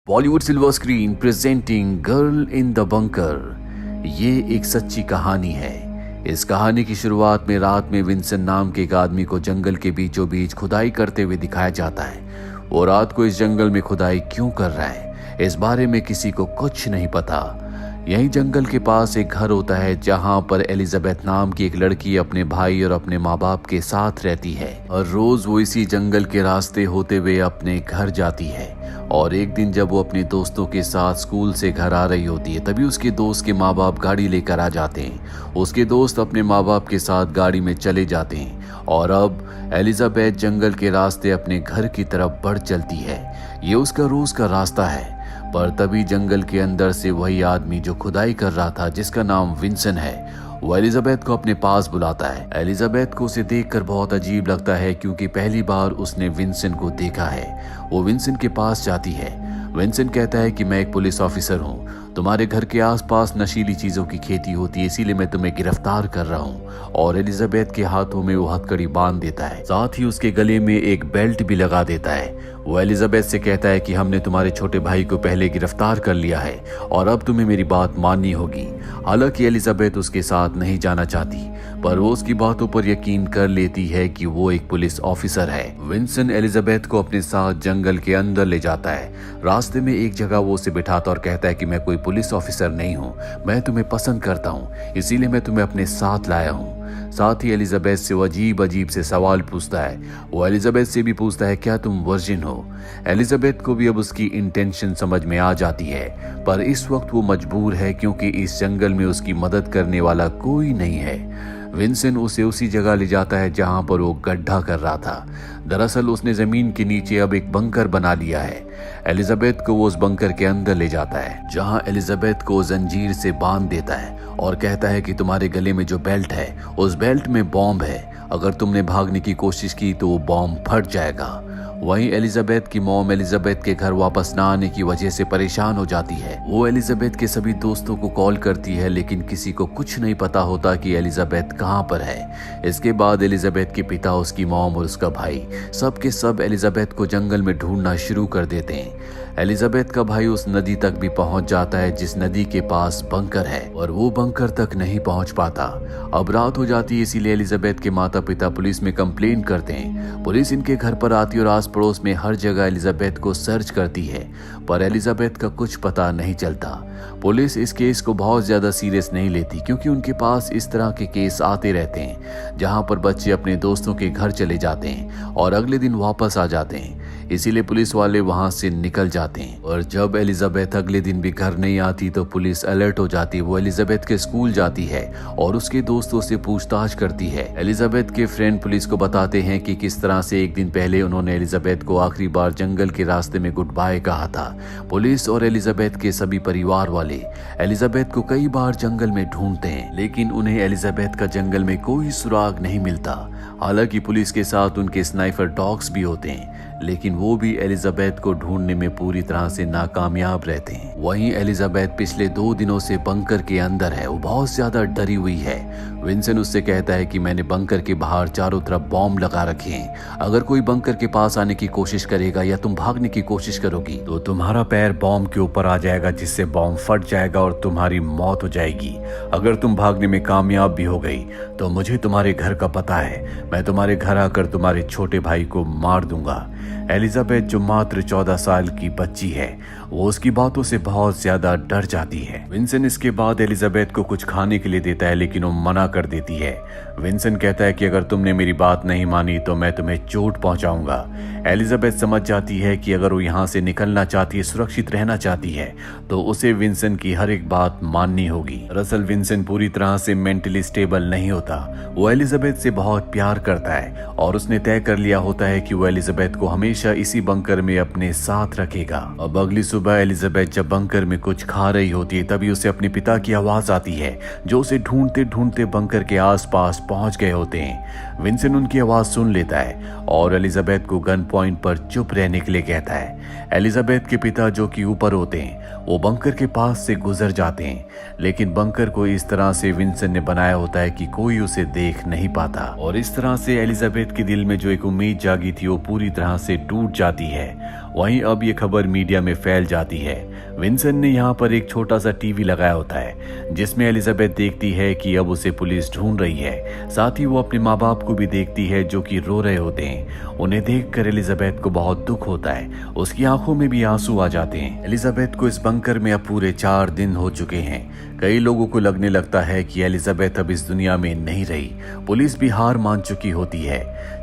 Bollywood silver screen presenting girl in the bunker. ये एक सच्ची कहानी है। इस कहानी की शुरुआत में रात में विंसेंट नाम के एक आदमी को जंगल के बीचों बीच खुदाई करते हुए दिखाया जाता है। वो रात को इस जंगल में खुदाई क्यों कर रहा है, इस बारे में किसी को कुछ नहीं पता। यहीं जंगल के पास एक घर होता है जहां पर एलिजाबेथ नाम की एक लड़की अपने भाई और अपने माँ बाप के साथ रहती है और रोज वो इसी जंगल के रास्ते होते हुए अपने घर जाती है। और एक दिन जब वो अपने दोस्तों के साथ स्कूल से घर आ रही होती है, तभी उसके दोस्त के माँ बाप गाड़ी लेकर आ जाते हैं। उसके दोस्त अपने माँ बाप के साथ गाड़ी में चले जाते हैं और अब एलिजाबेथ जंगल के रास्ते अपने घर की तरफ बढ़ चलती है। ये उसका रोज का रास्ता है। पर तभी जंगल के अंदर से वही आदमी जो खुदाई कर रहा था, जिसका नाम विंसेंट है, वो एलिजाबेथ को अपने पास बुलाता है। एलिजाबेथ को उसे देखकर बहुत अजीब लगता है क्योंकि पहली बार उसने विंसेंट को देखा है। वो विंसेंट के पास जाती है। विंसेंट कहता है कि मैं एक पुलिस ऑफिसर हूँ, तुम्हारे घर के आसपास नशीली चीजों की खेती होती है, इसीलिए मैं तुम्हें गिरफ्तार कर रहा हूँ। और एलिजाबेथ के हाथों में वो हथकड़ी बांध देता है, साथ ही उसके गले में एक बेल्ट भी लगा देता है। वो एलिजाबेथ से कहता है कि हमने तुम्हारे छोटे भाई को पहले गिरफ्तार कर लिया है और अब तुम्हें मेरी बात माननी होगी। हालांकि एलिजाबेथ उसके साथ नहीं जाना चाहती, पर वो उसकी बातों पर यकीन कर लेती है कि वो एक पुलिस ऑफिसर है। विंसेंट एलिजाबेथ को अपने साथ जंगल के अंदर ले जाता है। रास्ते में एक जगह वो उसे बिठाता और कहता है कि मैं कोई पुलिस ऑफिसर नहीं हूँ, मैं तुम्हें पसंद करता हूँ, इसीलिए मैं तुम्हें अपने साथ लाया हूँ। साथ ही एलिजाबेथ से वो अजीब अजीब से सवाल पूछता है। वो एलिजाबेथ से भी पूछता है क्या तुम वर्जिन हो। एलिजाबेथ को भी अब उसकी इंटेंशन समझ में आ जाती है, पर इस वक्त वो मजबूर है क्योंकि इस जंगल में उसकी मदद करने वाला कोई नहीं है। विंसेंट उसे उसी जगह ले जाता है जहां पर वो गड्ढा कर रहा था। दरअसल उसने जमीन के नीचे अब एक बंकर बना लिया है। एलिजाबेथ को वो उस बंकर के अंदर ले जाता है, जहां एलिजाबेथ को जंजीर से बांध देता है और कहता है कि तुम्हारे गले में जो बेल्ट है, उस बेल्ट में बॉम्ब है, अगर तुमने भागने की कोशिश की तो वो बॉम्ब फट जाएगा। वहीं एलिजाबेथ की मॉम एलिजाबेथ के घर वापस ना आने की वजह से परेशान हो जाती है। वो एलिजाबेथ के सभी दोस्तों को कॉल करती है, लेकिन किसी को कुछ नहीं पता होता कि एलिजाबेथ कहाँ पर है। इसके बाद एलिजाबेथ के पिता, उसकी मॉम और उसका भाई सब के सब एलिजाबेथ को जंगल में ढूंढना शुरू कर देते हैं। एलिजाबेथ का भाई उस नदी तक भी पहुंच जाता है जिस नदी के पास बंकर है, और वो बंकर तक नहीं पहुंच पाता। अब रात हो जाती है, इसीलिए एलिजाबेथ के माता पिता पुलिस में कंप्लेन करते हैं। पुलिस इनके घर पर आती और आस पड़ोस में हर जगह एलिजाबेथ को सर्च करती है, पर एलिजाबेथ का कुछ पता नहीं चलता। पुलिस इस केस को बहुत ज्यादा सीरियस नहीं लेती क्योंकि उनके पास इस तरह के केस आते रहते हैं जहां पर बच्चे अपने दोस्तों के घर चले जाते हैं और अगले दिन वापस आ जाते हैं। इसीलिए पुलिस वाले वहां से निकल जाते हैं। और जब एलिजाबेथ अगले दिन भी घर नहीं आती तो पुलिस अलर्ट हो जाती है। वो एलिजाबेथ के स्कूल जाती है और उसके दोस्तों से पूछताछ करती है। एलिजाबेथ के फ्रेंड पुलिस को बताते हैं कि किस तरह से एक दिन पहले उन्होंने एलिजाबेथ को आखिरी बार जंगल के रास्ते में गुड बाय कहा था। पुलिस और एलिजाबेथ के सभी परिवार वाले एलिजाबेथ को कई बार जंगल में ढूंढते हैं, लेकिन उन्हें एलिजाबेथ का जंगल में कोई सुराग नहीं मिलता। हालांकि पुलिस के साथ उनके स्नाइपर डॉग्स भी होते हैं, लेकिन वो भी एलिजाबेथ को ढूंढने में पूरी तरह से नाकामयाब रहते हैं। वहीं एलिजाबेथ पिछले 2 दिनों से बंकर के अंदर है। वो बहुत ज्यादा डरी हुई है। विंसेंट उससे कहता है कि मैंने बंकर के बाहर चारों तरफ बॉम्ब लगा रखे हैं, अगर कोई बंकर के पास आने की कोशिश करेगा या तुम भागने की कोशिश करोगी तो तुम्हारा पैर बॉम्ब के ऊपर आ जाएगा, जिससे बॉम्ब फट जाएगा और तुम्हारी मौत हो जाएगी। अगर तुम भागने में कामयाब भी हो गई तो मुझे तुम्हारे घर का पता है, मैं तुम्हारे घर आकर तुम्हारे छोटे भाई को मार दूंगा। एलिजाबेथ जो मात्र 14 साल की बच्ची है, वो उसकी बातों से बहुत ज्यादा डर जाती है। विंसेंट इसके बाद एलिजाबेथ को कुछ खाने के लिए देता है, लेकिन वो मना कर देती है। विंसेंट कहता है कि अगर तुमने मेरी बात नहीं मानी तो मैं तुम्हें चोट पहुंचाऊंगा। एलिजाबेथ समझ जाती है कि अगर वो यहाँ से निकलना चाहती है, सुरक्षित रहना चाहती है, तो उसे विंसेंट की हर एक बात माननी होगी। दरअसल विंसेंट पूरी तरह से मेंटली स्टेबल नहीं होता। वो एलिजाबेथ से बहुत प्यार करता है और उसने तय कर लिया होता है कि वो एलिजाबेथ को हमेशा इसी बंकर में अपने साथ रखेगा। अब अगली सुबह एलिजाबेथ जब बंकर में कुछ खा रही होती है, तभी उसे अपने पिता की आवाज आती है, जो उसे ढूंढते ढूंढते बंकर के आसपास पहुंच गए होते हैं। विंसेंट उनकी आवाज सुन लेता है और एलिजाबेथ को गन पॉइंट पर चुप रहने के लिए कहता है। एलिजाबेथ के पिता, जो कि ऊपर होते हैं, वो बंकर के पास से गुजर जाते हैं, लेकिन बंकर को इस तरह से विंसेंट ने बनाया होता है कि कोई उसे देख नहीं पाता। और इस तरह से एलिजाबेथ के दिल में जो एक उम्मीद जागी थी वो पूरी तरह से टूट जाती है। वहीं अब ये खबर मीडिया में फैल जाती है। विंसेंट ने यहाँ पर एक छोटा सा टीवी लगाया होता है जिसमें एलिजाबेथ देखती है कि अब उसे पुलिस ढूंढ रही है। साथ ही वो अपने माँ बाप को भी देखती है जो कि रो रहे होते हैं। उन्हें देखकर एलिजाबेथ को बहुत दुख होता है, उसकी आंखों में भी आंसू आ जाते हैं। एलिजाबेथ को इस बंकर में अब पूरे 4 दिन हो चुके हैं। कई लोगों को लगने लगता है कि एलिजाबेथ अब इस दुनिया में नहीं रही। पुलिस भी हार मान चुकी होती है।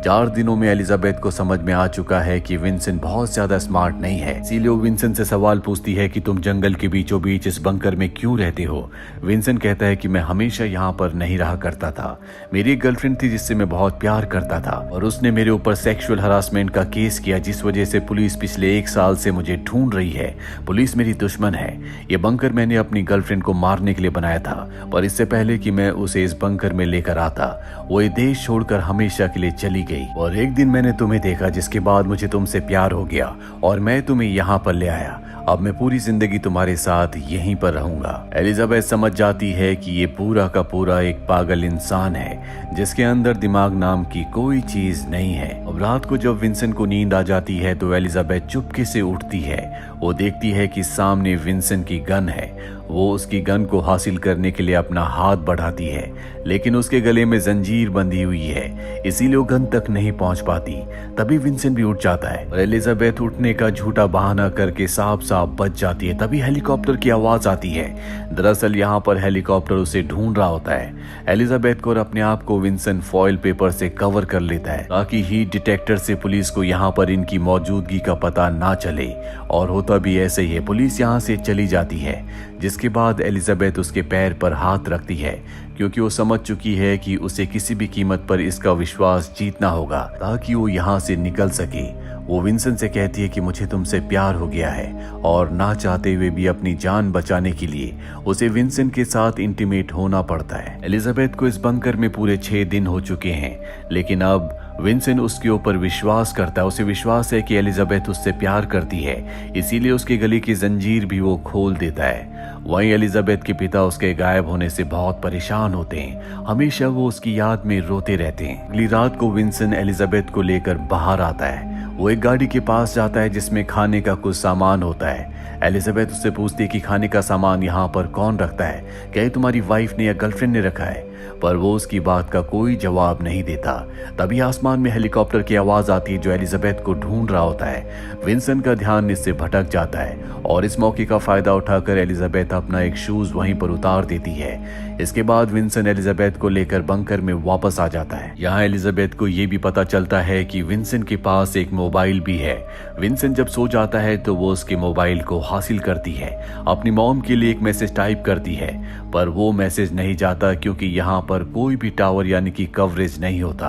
4 दिनों में एलिजाबेथ को समझ में आ चुका है कि विंसेंट बहुत ज्यादा स्मार्ट नहीं है। इसीलिए वो विंसेंट से सवाल पूछती है कि तुम जंगल के बीचों बीच इस बंकर में क्यों रहते हो। विंसेंट कहता है कि मैं हमेशा यहाँ पर नहीं रहा करता था। मेरी गर्लफ्रेंड थी जिससे मैं बहुत प्यार करता था और उसने मेरे ऊपर सेक्सुअल हरासमेंट का केस किया, जिस वजह से पुलिस पिछले 1 साल से मुझे ढूंढ रही है। पुलिस मेरी दुश्मन है। ये बंकर मैंने अपनी गर्लफ्रेंड को मारने के लिए बनाया था, पर इससे पहले कि मैं उसे इस बंकर में लेकर आता वो ये देश छोड़कर हमेशा के लिए चली गई। और एक दिन मैंने तुम्हें देखा, जिसके बाद मुझे तुमसे प्यार हो गया और मैं तुम्हें यहाँ पर ले आया। अब मैं पूरी जिंदगी तुम्हारे साथ यहीं पर रहूंगा। एलिजाबेथ समझ जाती है कि ये पूरा का पूरा एक पागल इंसान है जिसके अंदर दिमाग नाम की कोई चीज नहीं है। अब रात को जब विंसेंट को नींद आ जाती है तो एलिजाबेथ चुपके से उठती है। वो देखती है कि सामने विंसेंट की गन है। वो उसकी गन को हासिल करने के लिए अपना हाथ बढ़ाती है, लेकिन उसके गले में जंजीर बंधी हुई है, इसीलिए वो गन तक नहीं पहुंच पाती। तभी विंसेंट भी उठ जाता है और एलिजाबेथ उठने का झूठा बहाना करके साफ साफ बच जाती है। तभी हेलीकॉप्टर की आवाज आती है। दरअसल यहाँ पर हेलीकॉप्टर उसे ढूंढ रहा होता है। एलिजाबेथ को और अपने आप को विंसेंट फॉइल पेपर से कवर कर लेता है ताकि हीट डिटेक्टर से पुलिस को यहाँ पर इनकी मौजूदगी का पता ना चले। और होता भी ऐसे ही है। पुलिस यहाँ से चली जाती है, जिसके बाद एलिजाबेथ उसके पैर पर हाथ रखती है क्योंकि वो समझ चुकी है कि उसे किसी भी कीमत पर इसका विश्वास जीतना होगा ताकि वो यहाँ से निकल सके। वो विंसेंट से कहती है कि मुझे तुमसे प्यार हो गया है और ना चाहते हुए भी अपनी जान बचाने के लिए उसे विंसेंट के साथ इंटीमेट होना पड़ता है। एलिजाबेथ को इस बंकर में पूरे 6 दिन हो चुके हैं, लेकिन अब विंसेंट उसके ऊपर विश्वास करता है। उसे विश्वास है कि एलिजाबेथ उससे प्यार करती है, इसीलिए उसके गले की जंजीर भी वो खोल देता है। वहीं एलिजाबेथ के पिता उसके गायब होने से बहुत परेशान होते हैं। हमेशा वो उसकी याद में रोते रहते हैं। अगली रात को विंसेंट एलिजाबेथ को लेकर बाहर आता है। वो एक गाड़ी के पास जाता है जिसमें खाने का कुछ सामान होता है। एलिजाबेथ उससे पूछती है कि खाने का सामान यहाँ पर कौन रखता है, क्या ये तुम्हारी वाइफ ने या गर्लफ्रेंड ने रखा है, पर वो उसकी बात का कोई जवाब नहीं देता। तभी आसमान में हेलीकॉप्टर की आवाज आती है जो एलिजाबेथ को ढूंढ रहा होता है। विंसेंट का ध्यान इससे भटक जाता है और इस मौके का फायदा उठाकर एलिजाबेथ अपना एक शूज वहीं पर उतार देती है। इसके बाद विंसेंट एलिजाबेथ को लेकर बंकर में वापस आ जाता है। यहाँ एलिजाबेथ को ये भी पता चलता है कि विंसेंट के पास एक मोबाइल भी है। विंसेंट जब सो जाता है तो वो उसके मोबाइल को हासिल करती है, अपनी मॉम के लिए एक मैसेज टाइप करती है, पर वो मैसेज नहीं जाता क्योंकि यहाँ पर कोई भी टावर यानी कि कवरेज नहीं होता।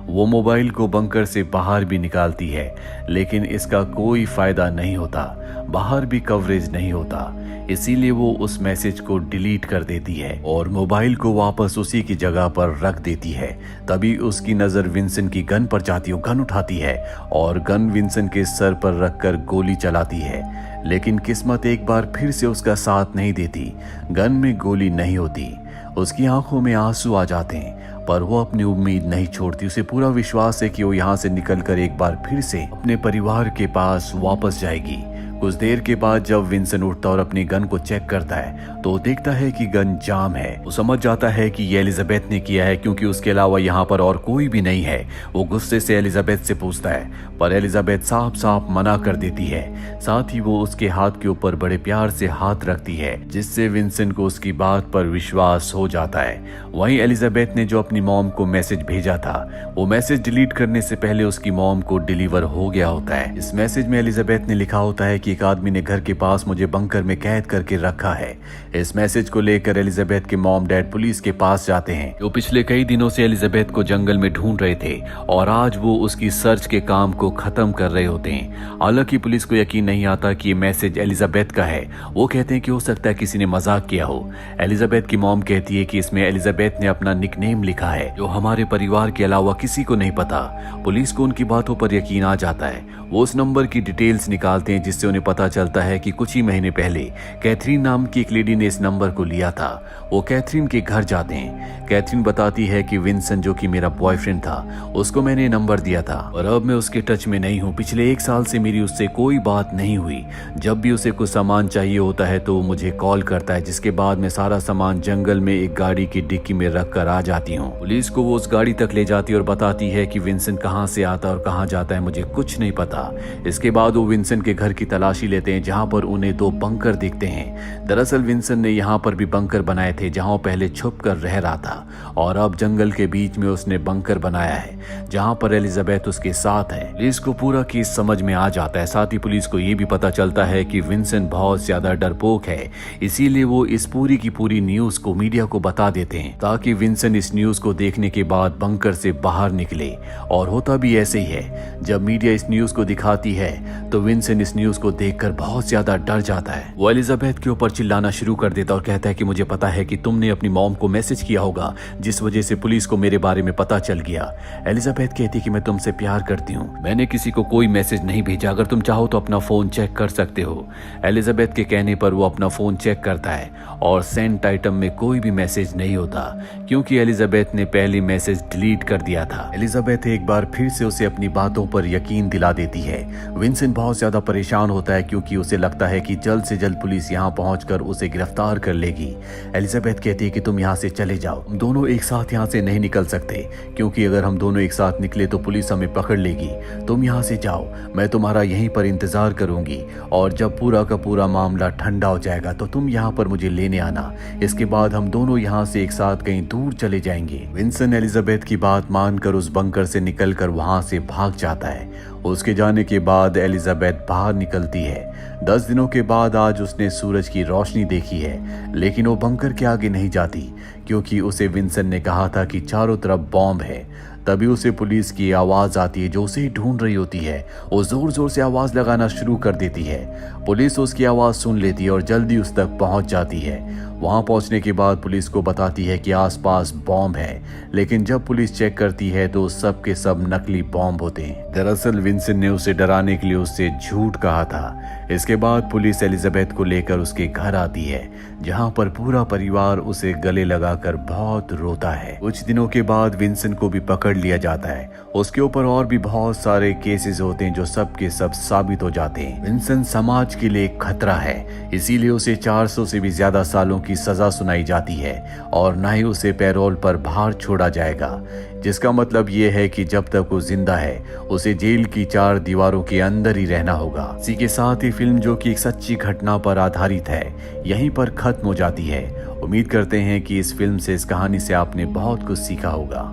वो मोबाइल को बंकर से बाहर भी निकालती है, लेकिन इसका कोई फायदा नहीं होता। बाहर भी कवरेज नहीं होता, इसीलिए वो उस मैसेज को डिलीट कर देती है और मोबाइल को वापस उसी की जगह पर रख देती है। तभी उसकी नजर विंसेंट की गन पर जाती है। गन उठाती है और गन विंसेंट के सर पर रखकर गोली चलाती है, लेकिन किस्मत एक बार फिर से उसका साथ नहीं देती। गन में गोली नहीं होती। उसकी आंखों में आंसू आ जाते हैं, पर वो अपनी उम्मीद नहीं छोड़ती। उसे पूरा विश्वास है कि वो यहाँ से निकलकर एक बार फिर से अपने परिवार के पास वापस जाएगी। कुछ देर के बाद जब विंसेंट उठता और अपनी गन को चेक करता है तो वो देखता है कि गन जाम है। वो समझ जाता है कि ये एलिजाबेथ ने किया है क्योंकि उसके अलावा यहाँ पर और कोई भी नहीं है। वो गुस्से से एलिजाबेथ से पूछता है, पर एलिजाबेथ साफ साफ मना कर देती है। साथ ही वो उसके हाथ के ऊपर बड़े प्यार से हाथ रखती है, जिससे विंसेंट को उसकी बात पर विश्वास हो जाता है। वहीं एलिजाबेथ ने जो अपनी मॉम को मैसेज भेजा था, वो मैसेज डिलीट करने से पहले उसकी मॉम को डिलीवर हो गया होता है। इस मैसेज में एलिजाबेथ ने लिखा होता है कि एक आदमी ने घर के पास मुझे बंकर में कैद करके रखा है। इस मैसेज को लेकर एलिजाबेथ के मॉम डैड पुलिस के पास जाते हैं, जो पिछले कई दिनों से एलिजाबेथ को जंगल में ढूंढ रहे थे और आज वो उसकी सर्च के काम को खत्म कर रहे होते हैं। हालांकि पुलिस को यकीन नहीं आता कि ये मैसेज एलिजाबेथ का है। वो कहते हैं कि हो सकता है किसी ने मजाक किया हो। एलिजाबेथ की मॉम कहती है कि इसमें एलिजाबेथ ने अपना निकनेम लिखा है जो हमारे परिवार के अलावा किसी को नहीं पता। पुलिस को उनकी बातों पर यकीन आ जाता है। वो उस नंबर की डिटेल्स निकालते हैं जिससे उन्हें उन्हें पता चलता है कि कुछ ही महीने पहले कैथरीन नाम की एक लेडी ने इस नंबर को लिया था। वो कैथरीन के घर जाते हैं। कैथरीन बताती है कि विंसेंट जो कि मेरा बॉयफ्रेंड था, उसको मैंने नंबर दिया था और अब मैं उसके टच में नहीं हूँ। पिछले 1 साल से मेरी उससे कोई बात नहीं हुई। जब भी उसे कुछ सामान चाहिए होता है तो वो मुझे कॉल करता है, जिसके बाद मैं सारा सामान जंगल में एक गाड़ी की डिक्की में रख कर आ जाती हूँ। पुलिस को वो उस गाड़ी तक ले जाती है और बताती है कि विंसेंट कहाँ से आता है और कहाँ जाता है मुझे कुछ नहीं पता। इसके बाद वो विंसेंट के घर की तलाशी लेते हैं, जहाँ पर उन्हें 2 बंकर दिखते हैं। दरअसल विंसेंट ने यहाँ पर भी बंकर बनाए थे, जहाँ वो पहले छुप कर रह रहा था और अब जंगल के बीच में उसने बंकर बनाया है, जहाँ पर एलिजाबेथ उसके साथ है। पुलिस को पूरा केस समझ में आ जाता है। साथ ही पुलिस को ये भी पता चलता है कि विंसेंट बहुत ज्यादा डरपोक है, इसीलिए वो इस पूरी की पूरी न्यूज को मीडिया को बता देते हैं ताकि विंसेंट इस न्यूज को देखने के बाद बंकर से बाहर निकले। और होता भी ऐसे ही है। जब मीडिया इस न्यूज को दिखाती है तो विंसेंट इस न्यूज को देखकर बहुत ज्यादा डर जाता है। वो एलिजाबेथ के ऊपर चिल्लाना शुरू कर देता और कहता है कि मुझे पता है कि तुमने अपनी मॉम को मैसेज किया होगा, जिस वजह से पुलिस को मेरे बारे में पता चल गया। एलिजाबेथ कहती कि मैं तुमसे प्यार करती हूँ, मैंने किसी को कोई मैसेज नहीं भेजा, अगर तुम चाहो तो अपना फोन चेक कर सकते हो। एलिजाबेथ के कहने पर वो अपना फोन चेक करता है और सेंट आइटम में कोई भी मैसेज नहीं होता, क्योंकि एलिजाबेथ ने पहली मैसेज डिलीट कर दिया था। एलिजाबेथ एक बार फिर से उसे अपनी बातों पर यकीन दिला देती है। विंसेंट बहुत ज्यादा परेशान होता है क्योंकि उसे लगता है कि जल्द से जल्द पुलिस यहाँ पहुंचकर उसे गिरफ्तार कर लेगी। एलिजाबेथ कहती है कि तुम यहाँ से चले जाओ, हम दोनों एक साथ यहाँ से नहीं निकल सकते, क्योंकि अगर हम दोनों एक साथ निकले तो पुलिस हमें पकड़ लेगी। तुम यहाँ से जाओ, मैं तुम्हारा यहीं पर इंतजार करूंगी और जब पूरा का पूरा मामला ठंडा हो जाएगा तो तुम यहाँ पर मुझे लेने आना। इसके बाद हम दोनों यहाँ से एक साथ कहीं दूर चले जाएंगे। विंसेंट एलिजाबेथ की बात मानकर उस बंकर से निकलकर वहां से भाग जाता है। उसके जाने के बाद एलिजाबेथ बाहर निकलती है। 10 दिनों के बाद आज उसने सूरज की रोशनी देखी है, लेकिन वो बंकर के आगे नहीं जाती क्योंकि उसे विंसेंट ने कहा था कि चारों तरफ बॉम्ब है। तभी उसे पुलिस की आवाज आती है जो उसे ढूंढ रही होती है। वो जोर जोर से आवाज लगाना शुरू कर देती है। पुलिस उसकी आवाज सुन लेती है और जल्दी उस तक पहुंच जाती है। वहां पहुंचने के बाद पुलिस को बताती है कि आसपास बॉम्ब है, लेकिन जब पुलिस चेक करती है तो सब के सब नकली बॉम्ब होते हैं। दरअसल विंसेंट ने उसे डराने के लिए उससे झूठ कहा था। इसके बाद पुलिस एलिजाबेथ को लेकर उसके घर आती है, जहां पर पूरा परिवार उसे गले लगाकर बहुत रोता है। कुछ दिनों के बाद विंसेंट को भी पकड़ लिया जाता है। उसके ऊपर और भी बहुत सारे केसेस होते हैं जो सब के सब साबित हो जाते हैं। विंसेंट समाज के लिए एक खतरा है, इसीलिए उसे 400 से भी ज्यादा सालों की सजा सुनाई जाती है और न ही उसे पैरोल पर बाहर छोड़ा जाएगा, जिसका मतलब ये है कि जब तक वो जिंदा है उसे जेल की 4 दीवारों के अंदर ही रहना होगा। इसी के साथ ही फिल्म, जो कि एक सच्ची घटना पर आधारित है, यहीं पर खत्म हो जाती है। उम्मीद करते हैं कि इस फिल्म से, इस कहानी से आपने बहुत कुछ सीखा होगा।